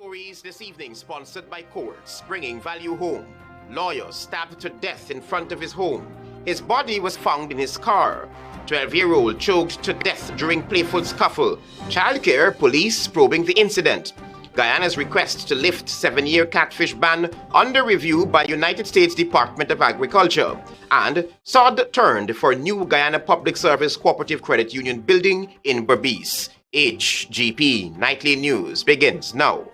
Stories this evening sponsored by Courts, bringing value home. Lawyer stabbed to death in front of his home. His body was found in his car. 12-year-old choked to death during playful scuffle. Childcare police probing the incident. Guyana's request to lift 7-year catfish ban under review by United States Department of Agriculture. And sod turned for new Guyana Public Service Cooperative Credit Union building in Berbice. HGP Nightly News begins now.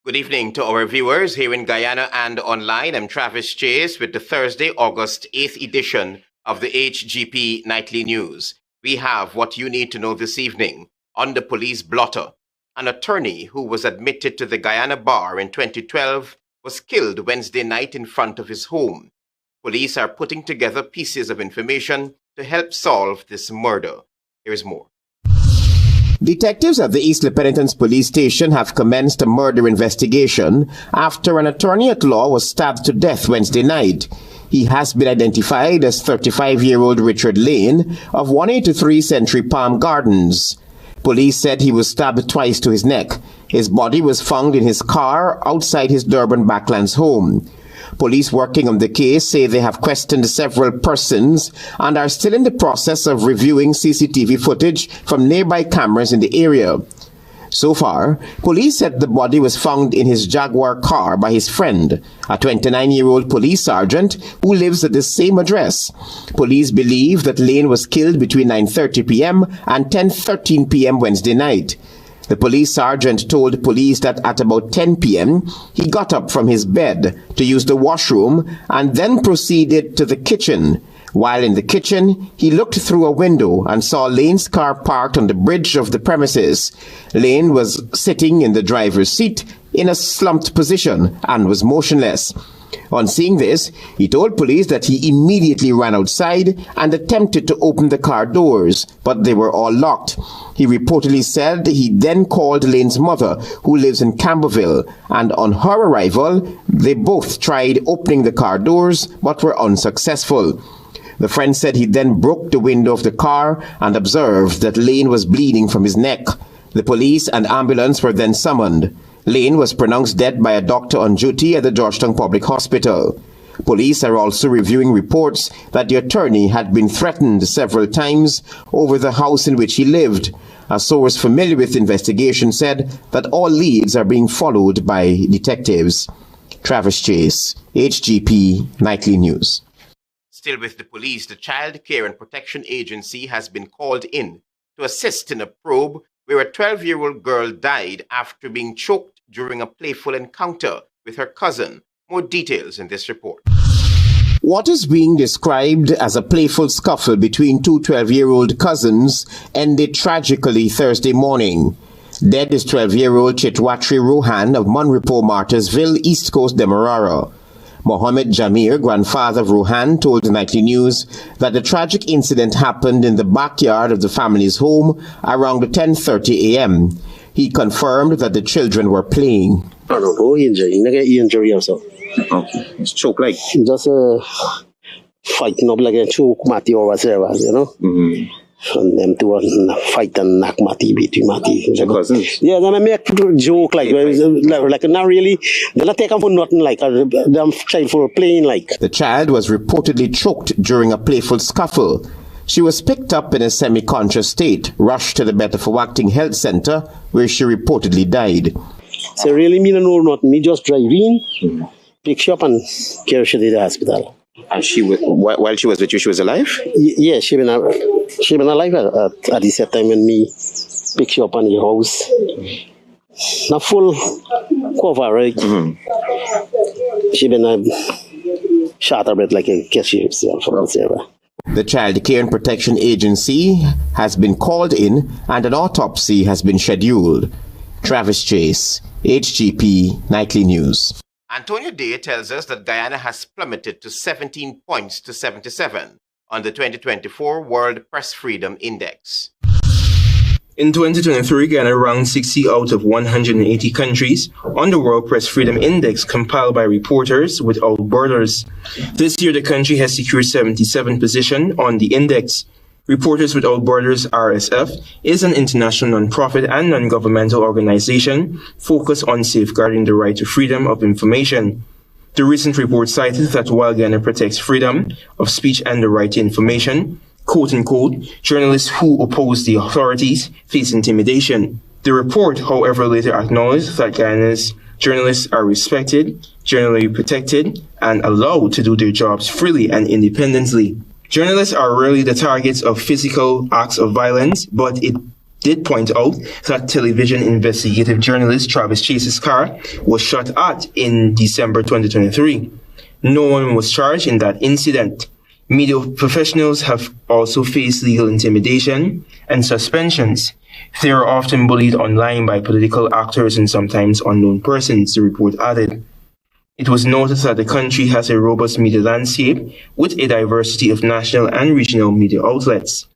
Good evening to our viewers here in Guyana and online. I'm Travis Chase with the Thursday, August 8th edition of the HGP Nightly News. We have what you need to know this evening. On the police blotter, an attorney who was admitted to the Guyana bar in 2012 was killed Wednesday night in front of his home. Police are putting together pieces of information to help solve this murder. Here is more. Detectives at the East Penitence Police Station have commenced a murder investigation after an attorney at law was stabbed to death Wednesday night. He has been identified as 35-year-old Richard Lane of 183 Century Palm Gardens. Police said he was stabbed twice to his neck. His body was found in his car outside his Durban Backlands home. Police working on the case say they have questioned several persons and are still in the process of reviewing CCTV footage from nearby cameras in the area. So far, police said the body was found in his Jaguar car by his friend, a 29-year-old police sergeant who lives at the same address. Police believe that Lane was killed between 9:30 p.m. and 10:13 p.m. Wednesday night. The police sergeant told police that at about 10 p.m., he got up from his bed to use the washroom and then proceeded to the kitchen. While in the kitchen, he looked through a window and saw Lane's car parked on the bridge of the premises. Lane was sitting in the driver's seat in a slumped position and was motionless. On seeing this, he told police that he immediately ran outside and attempted to open the car doors, but they were all locked. He reportedly said he then called Lane's mother, who lives in Camberville, and on her arrival, they both tried opening the car doors but were unsuccessful. The friend said he then broke the window of the car and observed that Lane was bleeding from his neck. The police and ambulance were then summoned. Lane was pronounced dead by a doctor on duty at the Georgetown Public Hospital. Police are also reviewing reports that the attorney had been threatened several times over the house in which he lived. A source familiar with the investigation said that all leads are being followed by detectives. Travis Chase, HGP Nightly News. Still with the police, the Child Care and Protection Agency has been called in to assist in a probe where a 12-year-old girl died after being choked during a playful encounter with her cousin. More details in this report. What is being described as a playful scuffle between two 12-year-old cousins ended tragically Thursday morning. Dead is 12-year-old Chitwatri Rohan of Monrepo Martyrsville, East Coast Demerara. Mohammed Jamir, grandfather of Rohan, told the Nightly News that the tragic incident happened in the backyard of the family's home around 10:30 a.m. He confirmed that the children were playing. Injury also. Okay. It's choke like? Just fighting up like a choke mati or whatever, you know? Mm-hmm. And them two are fight and knock mati between mati. Your cousins? Yeah, they make joke like not really. They're not taken for nothing like them child for playing like. The child was reportedly choked during a playful scuffle. She was picked up in a semi-conscious state, rushed to the Betafawacting Health Center, where she reportedly died. So really me no nothing. Me just drive in, pick she up and carry she to the hospital. And she was, while she was with you, she was alive? Yeah, she been alive at the same time when me pick she up on the house. Not full cover, right? Mm-hmm. She been shot a bit like a cashier herself or whatever. The Child Care and Protection Agency has been called in and an autopsy has been scheduled. Travis Chase, HGP Nightly News. Antonio Day tells us that Guyana has plummeted to 17 points to 77 on the 2024 World Press Freedom Index. In 2023, Guyana ranked 60 out of 180 countries on the World Press Freedom Index compiled by Reporters Without Borders. This year, the country has secured 77th position on the index. Reporters Without Borders, RSF, is an international non-profit and non-governmental organization focused on safeguarding the right to freedom of information. The recent report cited that while Guyana protects freedom of speech and the right to information, quote-unquote, journalists who oppose the authorities face intimidation. The report, however, later acknowledged that Guyana's journalists are respected, generally protected, and allowed to do their jobs freely and independently. Journalists are rarely the targets of physical acts of violence, but it did point out that television investigative journalist Travis Chase's car was shot at in December 2023. No one was charged in that incident. Media professionals have also faced legal intimidation and suspensions. They are often bullied online by political actors and sometimes unknown persons, the report added. It was noted that the country has a robust media landscape with a diversity of national and regional media outlets.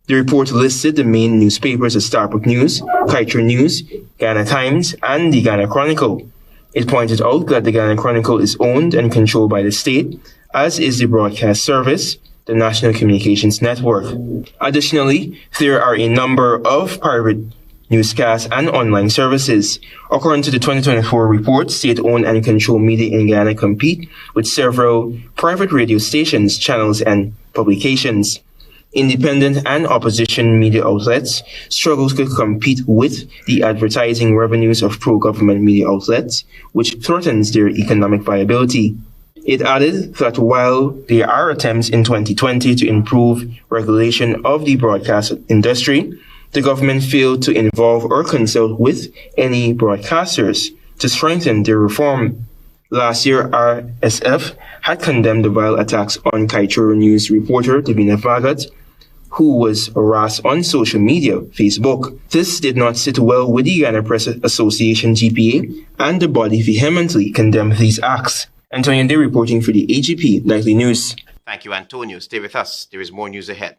The report listed the main newspapers as Starbuck News, Kaitra News, Guyana Times, and the Guyana Chronicle. It pointed out that the Guyana Chronicle is owned and controlled by the state, as is the broadcast service, the National Communications Network. Additionally, there are a number of private newscasts and online services. According to the 2024 report, state-owned and controlled media in Guyana compete with several private radio stations, channels, and publications. Independent and opposition media outlets struggle to compete with the advertising revenues of pro-government media outlets, which threatens their economic viability. It added that while there are attempts in 2020 to improve regulation of the broadcast industry, the government failed to involve or consult with any broadcasters to strengthen their reform. Last year, RSF had condemned the vile attacks on Kaitra News reporter Davina Vagat, who was harassed on social media, Facebook. This did not sit well with the Guyana Press Association GPA, and the body vehemently condemned these acts. Antonio Day reporting for the HGP Nightly News. Thank you, Antonio. Stay with us. There is more news ahead.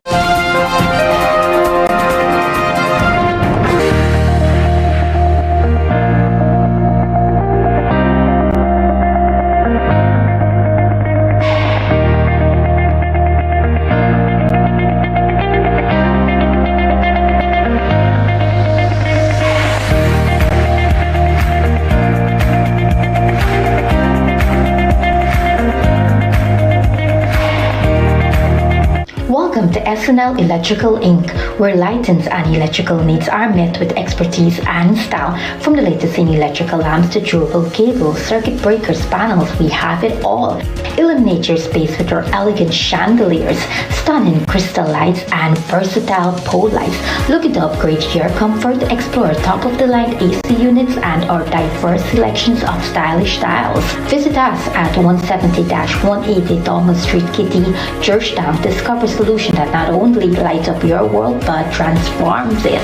Welcome to SNL Electrical Inc., where lighting and electrical needs are met with expertise and style. From the latest in electrical lamps to durable cables, circuit breakers, panels, we have it all. Illuminate your space with our elegant chandeliers, stunning crystal lights, and versatile pole lights. Looking to upgrade your comfort? Explore top-of-the-line AC units and our diverse selections of stylish styles. Visit us at 170-180 Dolman Street, Kitty, Georgetown. Discover solution that not only lights up your world but transforms it.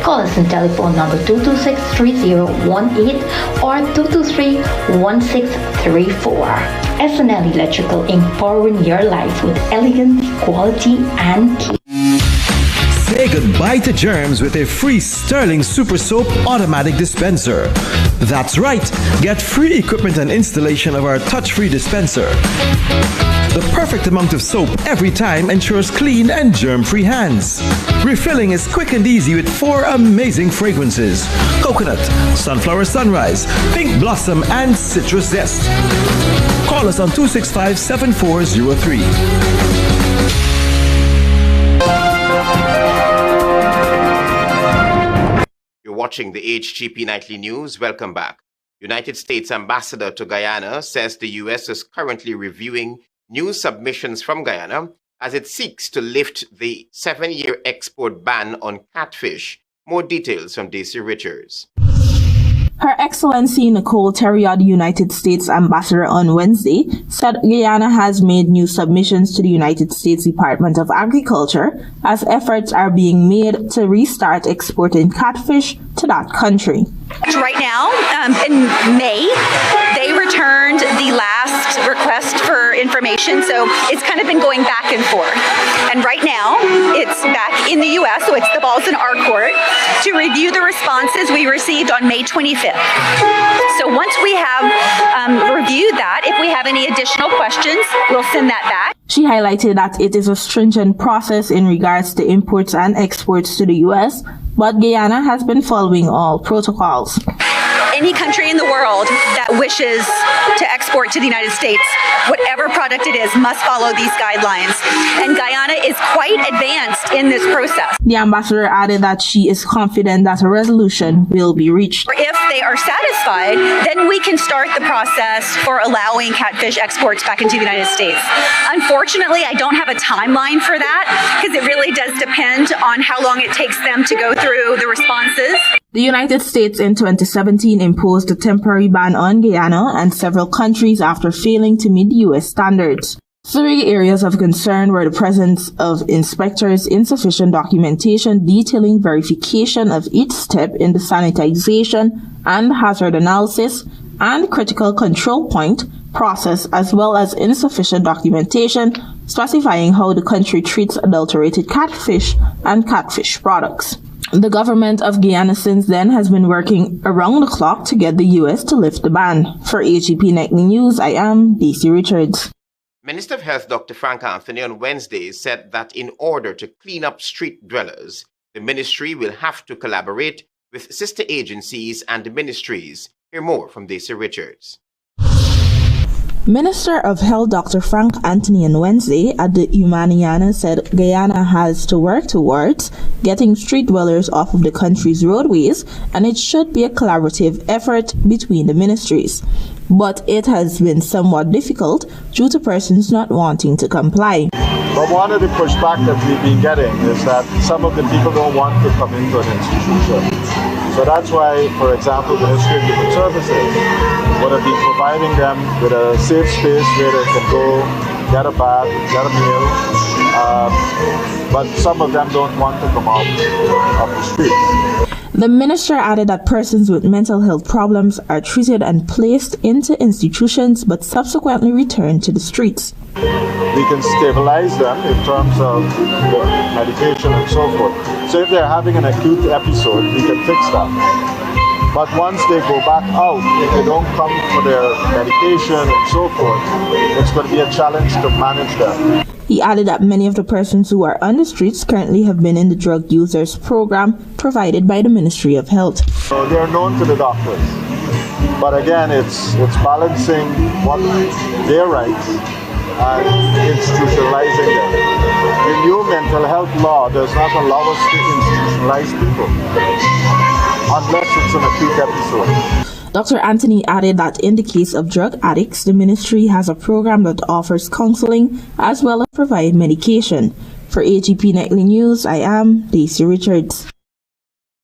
Call us on telephone number 226-3018 or 223-1634. SNL Electrical Inc., powering your life with elegance, quality, and care. Say goodbye to germs with a free Sterling Super Soap automatic dispenser. That's right, get free equipment and installation of our touch-free dispenser. The perfect amount of soap every time ensures clean and germ-free hands. Refilling is quick and easy with 4 amazing fragrances: coconut, sunflower sunrise, pink blossom, and citrus zest. Call us on 265-7403. You're watching the HGP Nightly News. Welcome back. United States Ambassador to Guyana says the U.S. is currently reviewing new submissions from Guyana as it seeks to lift the 7-year export ban on catfish. More details from Daisy Richards. Her Excellency Nicole Terriot, United States Ambassador, on Wednesday said Guyana has made new submissions to the United States Department of Agriculture as efforts are being made to restart exporting catfish to that country. Right now, in May, they returned the last request for information information, so it's kind of been going back and forth. And right now, it's back in the U.S., so the ball's in our court, to review the responses we received on May 25th. So once we have reviewed that, if we have any additional questions, we'll send that back. She highlighted that it is a stringent process in regards to imports and exports to the U.S., but Guyana has been following all protocols. Any country in the world that wishes to export to the United States, whatever product it is, must follow these guidelines. And Guyana is quite advanced in this process. The ambassador added that she is confident that a resolution will be reached. If they are satisfied, then we can start the process for allowing catfish exports back into the United States. Unfortunately, I don't have a timeline for that because it really does depend on how long it takes them to go through the responses. The United States in 2017 imposed a temporary ban on Guyana and several countries after failing to meet the U.S. standards. 3 areas of concern were the presence of inspectors, insufficient documentation detailing verification of each step in the sanitization and hazard analysis, and critical control point process, as well as insufficient documentation specifying how the country treats adulterated catfish and catfish products. The government of Guyana since then has been working around the clock to get the U.S. to lift the ban. For HGP Nightly News, I am Daisy Richards. Minister of Health Dr. Frank Anthony on Wednesday said that in order to clean up street dwellers, the ministry will have to collaborate with sister agencies and ministries. Hear more from Daisy Richards. Minister of Health Dr. Frank Anthony on Wednesday at the Humaniana said Guyana has to work towards getting street dwellers off of the country's roadways, and it should be a collaborative effort between the ministries. But it has been somewhat difficult due to persons not wanting to comply. But one of the pushback that we've been getting is that some of the people don't want to come into an institution. So that's why, for example, the Ministry of Human Services would have been providing them with a safe space where they can go, get a bath, get a meal, but some of them don't want to come out of the streets. The minister added that persons with mental health problems are treated and placed into institutions but subsequently returned to the streets. We can stabilize them in terms of the medication and so forth. So if they're having an acute episode, we can fix that. But once they go back out, if they don't come for their medication and so forth, it's going to be a challenge to manage them. He added that many of the persons who are on the streets currently have been in the drug users program provided by the Ministry of Health. So they're known to the doctors. But again, it's balancing what their rights and institutionalizing them. The new mental health law does not allow us to institutionalize people unless it's an acute episode. Dr. Anthony added that in the case of drug addicts, the ministry has a program that offers counseling as well as provide medication. For HGP Nightly News, I am Daisy Richards.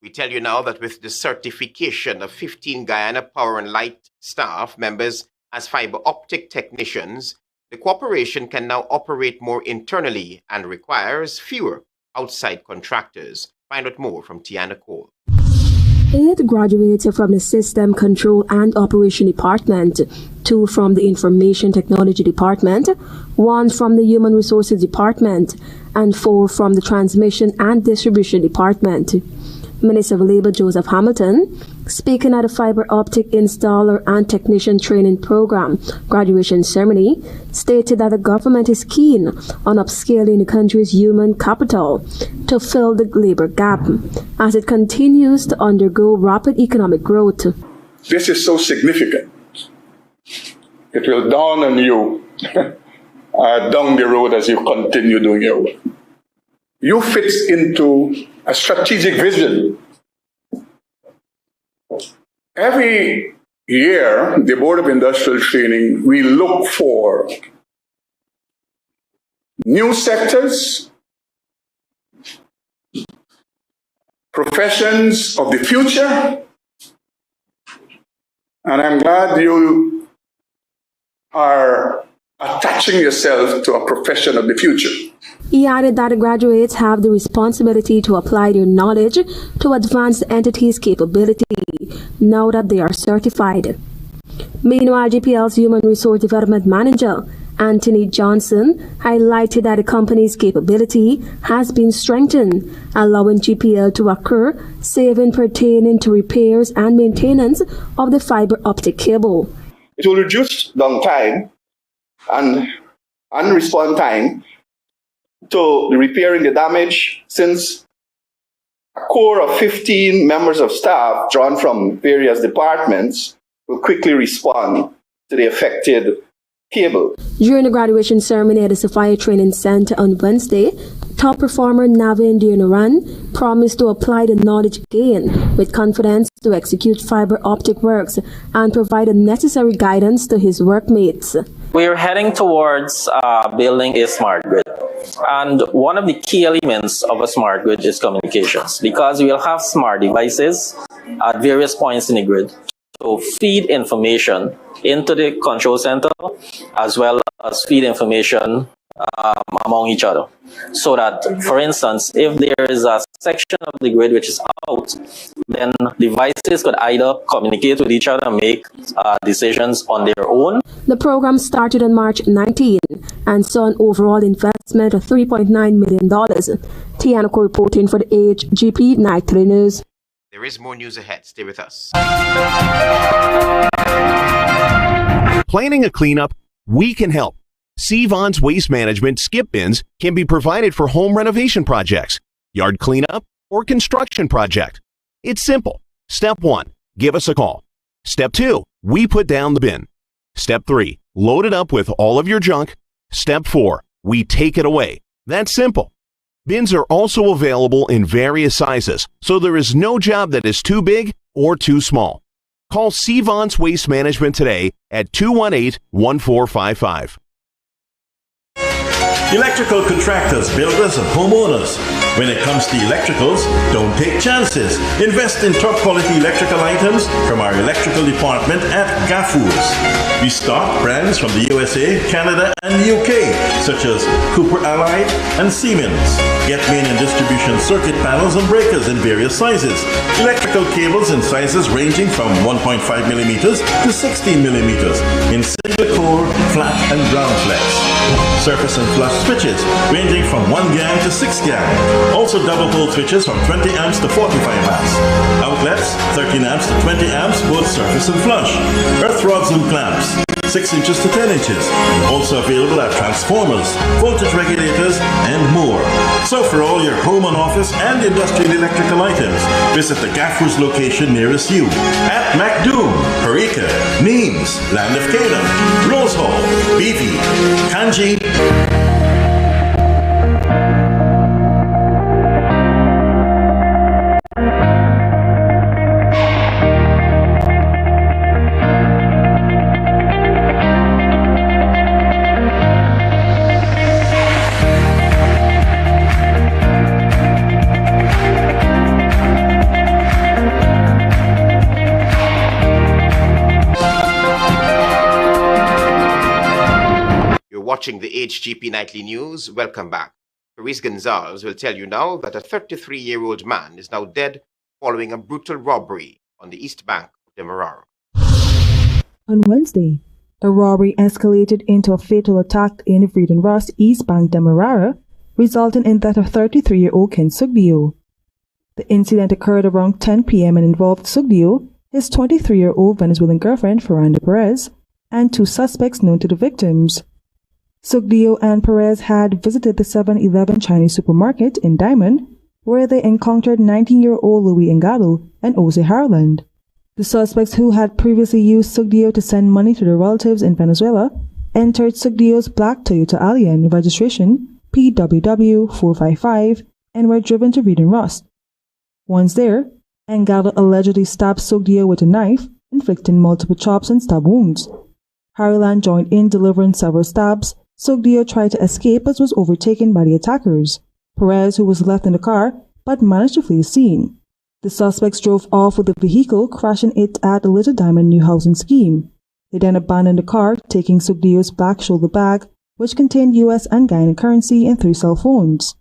We tell you now that with the certification of 15 Guyana Power and Light staff members as fiber optic technicians, the corporation can now operate more internally and requires fewer outside contractors. Find out more from Tiana Cole. 8 graduated from the System Control and Operation Department, 2 from the Information Technology Department, 1 from the Human Resources Department, and 4 from the Transmission and Distribution Department. Minister of Labour Joseph Hamilton, speaking at the Fiber Optic Installer and Technician Training Program graduation ceremony, stated that the government is keen on upscaling the country's human capital to fill the labour gap as it continues to undergo rapid economic growth. This is so significant. It will dawn on you down the road as you continue doing your work. You fit into a strategic vision. Every year, the Board of Industrial Training, we look for new sectors, professions of the future, and I'm glad you are attaching yourself to a profession of the future. He added that the graduates have the responsibility to apply their knowledge to advance the entity's capability now that they are certified. Meanwhile, GPL's Human Resource Development Manager Anthony Johnson highlighted that the company's capability has been strengthened, allowing GPL to occur, saving pertaining to repairs and maintenance of the fiber optic cable. It will reduce downtime and respond time to repairing the damage, since a core of 15 members of staff drawn from various departments will quickly respond to the affected cable. During the graduation ceremony at the Sophia Training Center on Wednesday, top performer Navin Dirnaran promised to apply the knowledge gained with confidence to execute fiber optic works and provide the necessary guidance to his workmates. We're heading towards building a smart grid. And one of the key elements of a smart grid is communications, because we'll have smart devices at various points in the grid to feed information into the control center, as well as feed information among each other. So that, for instance, if there is a section of the grid which is out, then devices could either communicate with each other and make decisions on their own. The program started on March 19 and saw an overall investment of $3.9 million. Tianako reporting for the HGP Nightly News. There is more news ahead. Stay with us. Planning a cleanup? We can help. Sevon's Waste Management skip bins can be provided for home renovation projects, yard cleanup, or construction project. It's simple. Step 1, give us a call. Step 2, we put down the bin. Step 3, load it up with all of your junk. Step 4, we take it away. That's simple. Bins are also available in various sizes, so there is no job that is too big or too small. Call Sevon's Waste Management today at 218-1455. Electrical contractors, builders, and homeowners. When it comes to electricals, don't take chances. Invest in top quality electrical items from our electrical department at Gaffoo's. We stock brands from the USA, Canada, and UK, such as Cooper Allied and Siemens. Get main and distribution circuit panels and breakers in various sizes. Electrical cables in sizes ranging from 1.5 millimeters to 16 millimeters in single core, flat, and ground flex. Surface and flush switches ranging from 1 GAM to 6 GAM. Also double pole switches from 20 amps to 45 amps. Outlets 13 amps to 20 amps, both surface and flush. Earth rods and clamps 6 inches to 10 inches. Also available are transformers, voltage regulators, and more. So for all your home and office and industrial electrical items, visit the Gaffoo's location nearest you at MacDoom, Parika, Neems, Land of Canaan, Rose Hall, Beatty, Kanji. Watching the HGP Nightly News, welcome back. Luis Gonzalez will tell you now that a 33-year-old man is now dead following a brutal robbery on the east bank of Demerara. On Wednesday, a robbery escalated into a fatal attack in Vreeden Rust, East Bank, Demerara, resulting in that of 33-year-old Ken Sugdio. The incident occurred around 10 p.m. and involved Sugdio, his 23-year-old Venezuelan girlfriend, Ferranda Perez, and 2 suspects known to the victims. Sugdio and Perez had visited the 7-Eleven Chinese supermarket in Diamond, where they encountered 19-year-old Louis Engado and Ose Harland. The suspects, who had previously used Sugdio to send money to their relatives in Venezuela, entered Sugdio's black Toyota Allian registration PWW455 and were driven to Vreeden Rust. Once there, Engado allegedly stabbed Sugdio with a knife, inflicting multiple chops and stab wounds. Harland joined in, delivering several stabs. Sugdio tried to escape but was overtaken by the attackers. Perez, who was left in the car, but managed to flee the scene. The suspects drove off with the vehicle, crashing it at the Little Diamond new housing scheme. They then abandoned the car, taking Sugdio's black shoulder bag, which contained US and Guyana currency and 3 cell phones.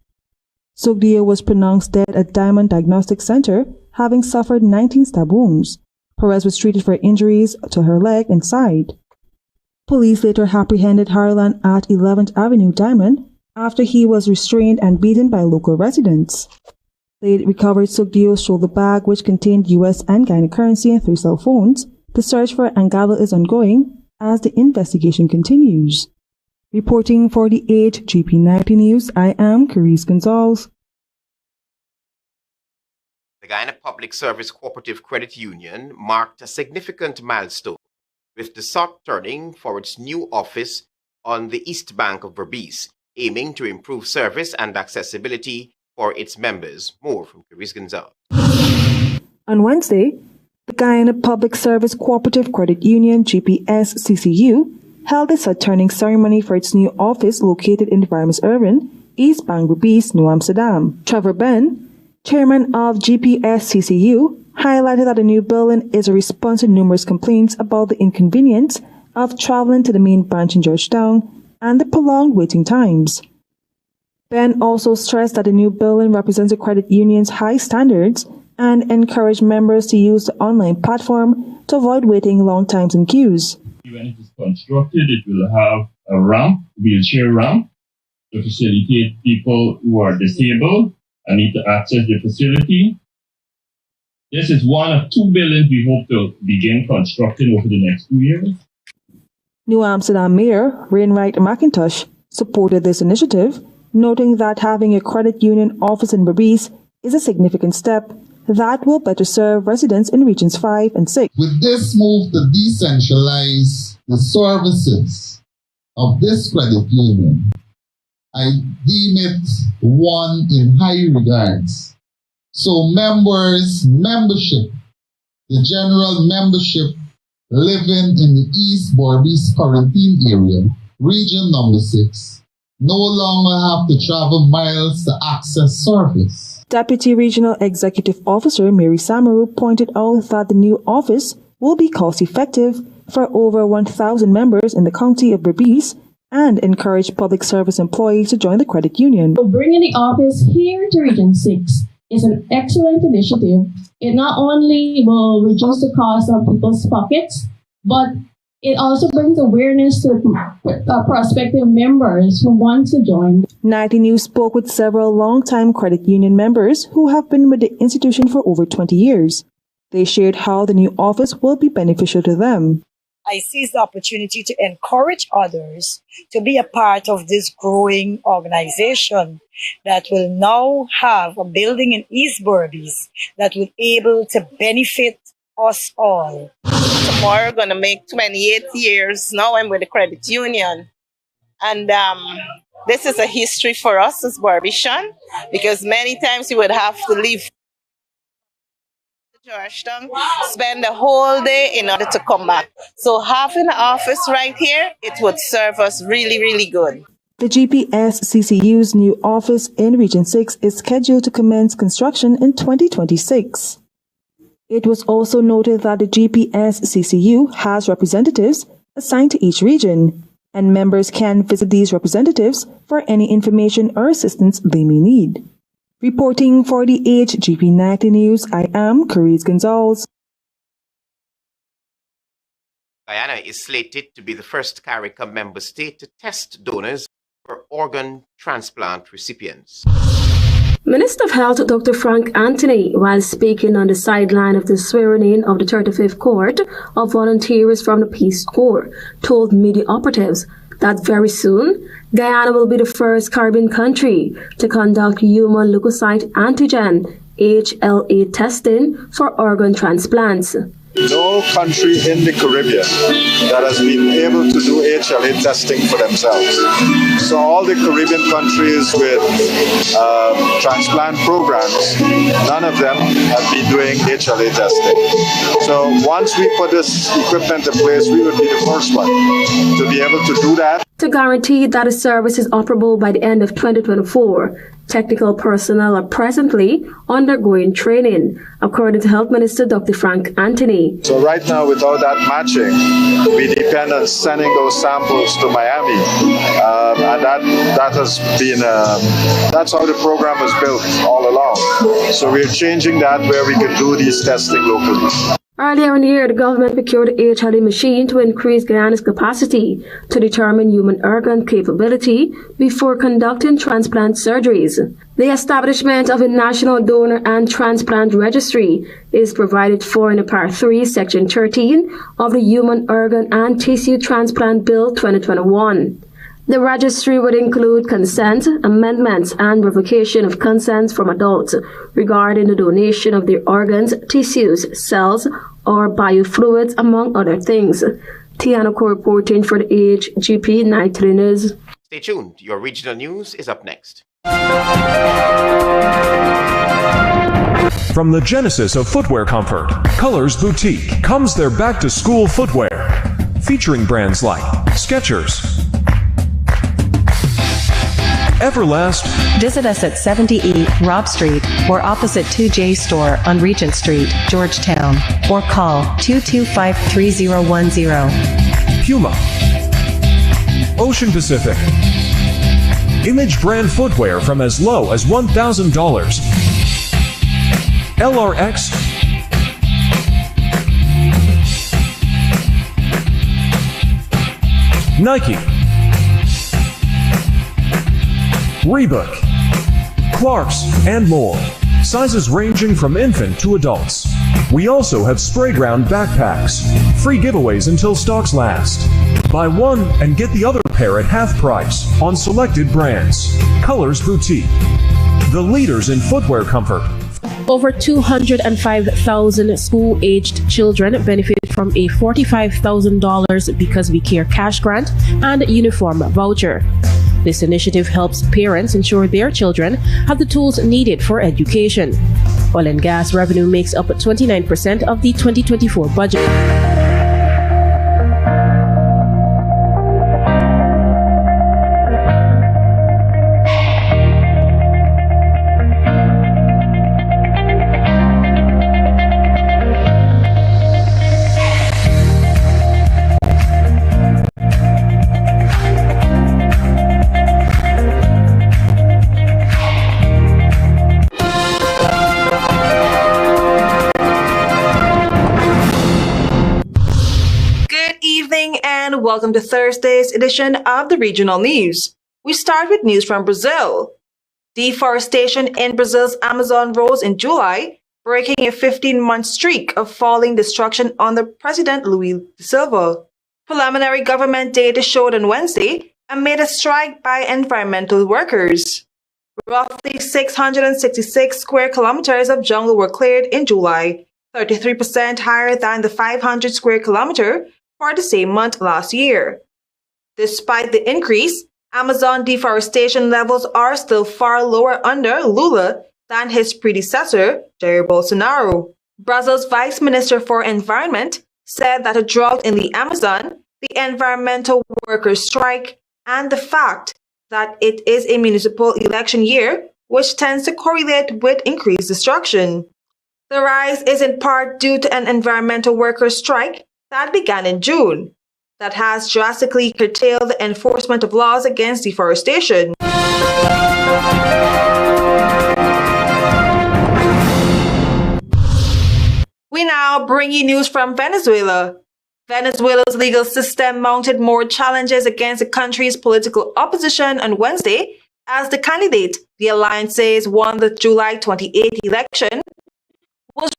Sugdio was pronounced dead at Diamond Diagnostic Center, having suffered 19 stab wounds. Perez was treated for injuries to her leg and side. Police later apprehended Harlan at 11th Avenue Diamond after he was restrained and beaten by local residents. They recovered Sugdio's shoulder bag, which contained US and Guyana currency and 3 cell phones. The search for Angala is ongoing as the investigation continues. Reporting for the HGP Nightly News, I am Carice Gonzalez. The Guyana Public Service Cooperative Credit Union marked a significant milestone with the SOC turning for its new office on the east bank of Berbice, aiming to improve service and accessibility for its members. More from Carice Gonzalez. On Wednesday, the Guyana Public Service Cooperative Credit Union, GPS-CCU, held a turning ceremony for its new office located in Environments Urban, East Bank Berbice, New Amsterdam. Trevor Ben, chairman of GPS-CCU, highlighted that the new building is a response to numerous complaints about the inconvenience of traveling to the main branch in Georgetown and the prolonged waiting times. Ben also stressed that the new building represents the credit union's high standards and encouraged members to use the online platform to avoid waiting long times in queues. When it is constructed, it will have a ramp, wheelchair ramp, to facilitate people who are disabled and need to access the facility. This is one of 2 buildings we hope to begin constructing over the next 2 years. New Amsterdam Mayor Wainwright McIntosh supported this initiative, noting that having a credit union office in Berbice is a significant step that will better serve residents in Regions 5 and 6. With this move to decentralize the services of this credit union, I deem it one in high regards. So membership, the general membership living in the East Berbice quarantine area, region number 6, no longer have to travel miles to access service. Deputy Regional Executive Officer Mary Samaru pointed out that the new office will be cost-effective for over 1,000 members in the county of Berbice and encourage public service employees to join the credit union. So bringing the office here to Region 6 is an excellent initiative. It not only will reduce the cost of people's pockets, but it also brings awareness to prospective members who want to join. Nightly News spoke with several long-time credit union members who have been with the institution for over 20 years. They shared how the new office will be beneficial to them. I seize the opportunity to encourage others to be a part of this growing organization that will now have a building in East Berbice that will be able to benefit us all. Tomorrow going to make 28 years. Now I'm with the credit union. And this is a history for us as Barbician, because many times you would have to leave Georgetown, spend the whole day in order to come back. So having an office right here, it would serve us really, really good. The GPS-CCU's new office in Region 6 is scheduled to commence construction in 2026. It was also noted that the GPS-CCU has representatives assigned to each region, and members can visit these representatives for any information or assistance they may need. Reporting for the HGP Nightly News, I am Carice Gonzalez. Guyana is slated to be the first CARICOM member state to test donors for organ transplant recipients. Minister of Health Dr. Frank Anthony, while speaking on the sideline of the swearing-in of the 35th Court of Volunteers from the Peace Corps, told media operatives that very soon, Guyana will be the first Caribbean country to conduct human leukocyte antigen HLA testing for organ transplants. No country in the Caribbean that has been able to do HLA testing for themselves. So all the Caribbean countries with transplant programs, none of them have been doing HLA testing. So once we put this equipment in place, we would be the first one to be able to do that. To guarantee that the service is operable by the end of 2024, technical personnel are presently undergoing training, according to Health Minister Dr. Frank Anthony. So right now, without that matching, we depend on sending those samples to Miami, and that has been that's how the program was built all along. So we're changing that where we can do these testing locally. Earlier in the year, the government procured a HLA machine to increase Guyana's capacity to determine human organ capability before conducting transplant surgeries. The establishment of a national donor and transplant registry is provided for in Part 3, Section 13 of the Human Organ and Tissue Transplant Bill 2021. The registry would include consent, amendments, and revocation of consents from adults regarding the donation of their organs, tissues, cells, or biofluids, among other things. Tiana Ko reporting for the HGP Nightly News. Stay tuned. Your regional news is up next. From the genesis of footwear comfort, Colors Boutique comes their back-to-school footwear, featuring brands like Skechers, Everlast. Visit us at 78 Robb Street or opposite 2J Store on Regent Street, Georgetown, or call 225-3010. Puma, Ocean Pacific, Image brand footwear from as low as $1,000. LRX, Nike, Reebok, Clarks, and more. Sizes ranging from infant to adults. We also have spray ground backpacks. Free giveaways until stocks last. Buy one and get the other pair at half price on selected brands. Colors Boutique, the leaders in footwear comfort. Over 205,000 school-aged children benefit from a $45,000 Because We Care cash grant and uniform voucher. This initiative helps parents ensure their children have the tools needed for education. Oil and gas revenue makes up 29% of the 2024 budget. Welcome to Thursday's edition of the Regional News. We start with news from Brazil. Deforestation in Brazil's Amazon rose in July, breaking a 15-month streak of falling destruction under President Luiz da Silva. Preliminary government data showed on Wednesday amid a strike by environmental workers. Roughly 666 square kilometers of jungle were cleared in July, 33% higher than the 500 square kilometer for the same month last year. Despite the increase, Amazon deforestation levels are still far lower under Lula than his predecessor, Jair Bolsonaro. Brazil's Vice Minister for Environment said that a drought in the Amazon, the environmental workers' strike, and the fact that it is a municipal election year, which tends to correlate with increased destruction. The rise is in part due to an environmental workers' strike that began in June, that has drastically curtailed the enforcement of laws against deforestation. We now bring you news from Venezuela. Venezuela's legal system mounted more challenges against the country's political opposition on Wednesday as the candidate the alliance says won the July 28 election was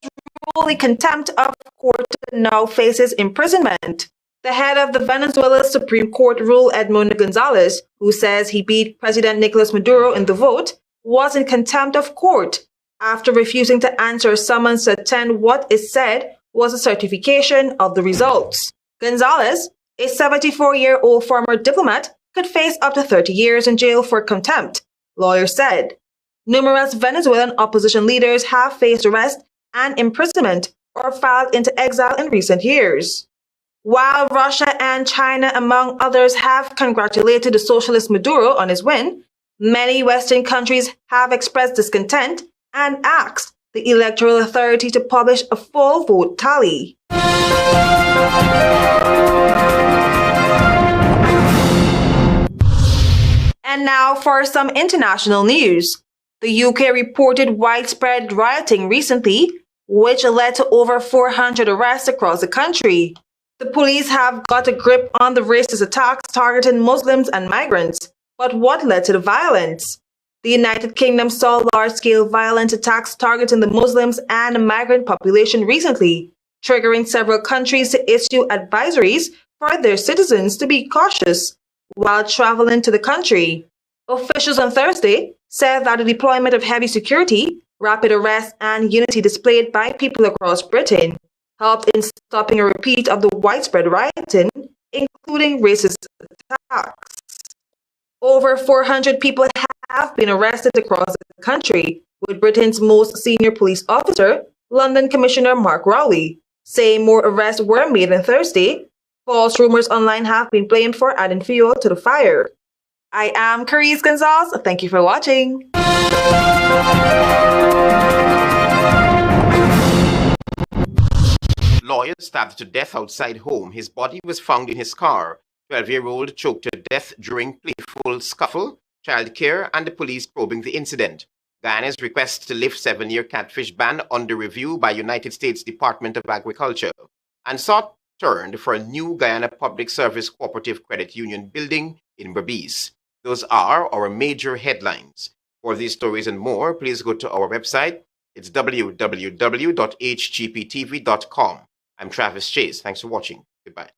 ruled in contempt of court and now faces imprisonment. The head of the Venezuela Supreme Court ruled Edmundo Gonzalez, who says he beat President Nicolas Maduro in the vote, was in contempt of court after refusing to answer a summons to attend what is said was a certification of the results. Gonzalez, a 74-year-old former diplomat, could face up to 30 years in jail for contempt, lawyers said. Numerous Venezuelan opposition leaders have faced arrest and imprisonment or filed into exile in recent years. While Russia and China, among others, have congratulated the socialist Maduro on his win, many Western countries have expressed discontent and asked the Electoral Authority to publish a full vote tally. And now for some international news. The UK reported widespread rioting recently, which led to over 400 arrests across the country. The police have got a grip on the racist attacks targeting Muslims and migrants. But what led to the violence? The United Kingdom saw large-scale violent attacks targeting the Muslims and migrant population recently, triggering several countries to issue advisories for their citizens to be cautious while traveling to the country. Officials on Thursday said that the deployment of heavy security, rapid arrests, and unity displayed by people across Britain helped in stopping a repeat of the widespread rioting, including racist attacks. Over 400 people have been arrested across the country, with Britain's most senior police officer, London Commissioner Mark Rowley, saying more arrests were made on Thursday. False rumors online have been blamed for adding fuel to the fire. I am Carice Gonzalez. Thank you for watching. Lawyer stabbed to death outside home. His body was found in his car. 12-year-old choked to death during playful scuffle, childcare, and the police probing the incident. Guyana's request to lift 7-year catfish ban under review by United States Department of Agriculture, and sought turned for a new Guyana Public Service Cooperative Credit Union building in Berbice. Those are our major headlines. For these stories and more, please go to our website. It's www.hgptv.com. I'm Travis Chase. Thanks for watching. Goodbye.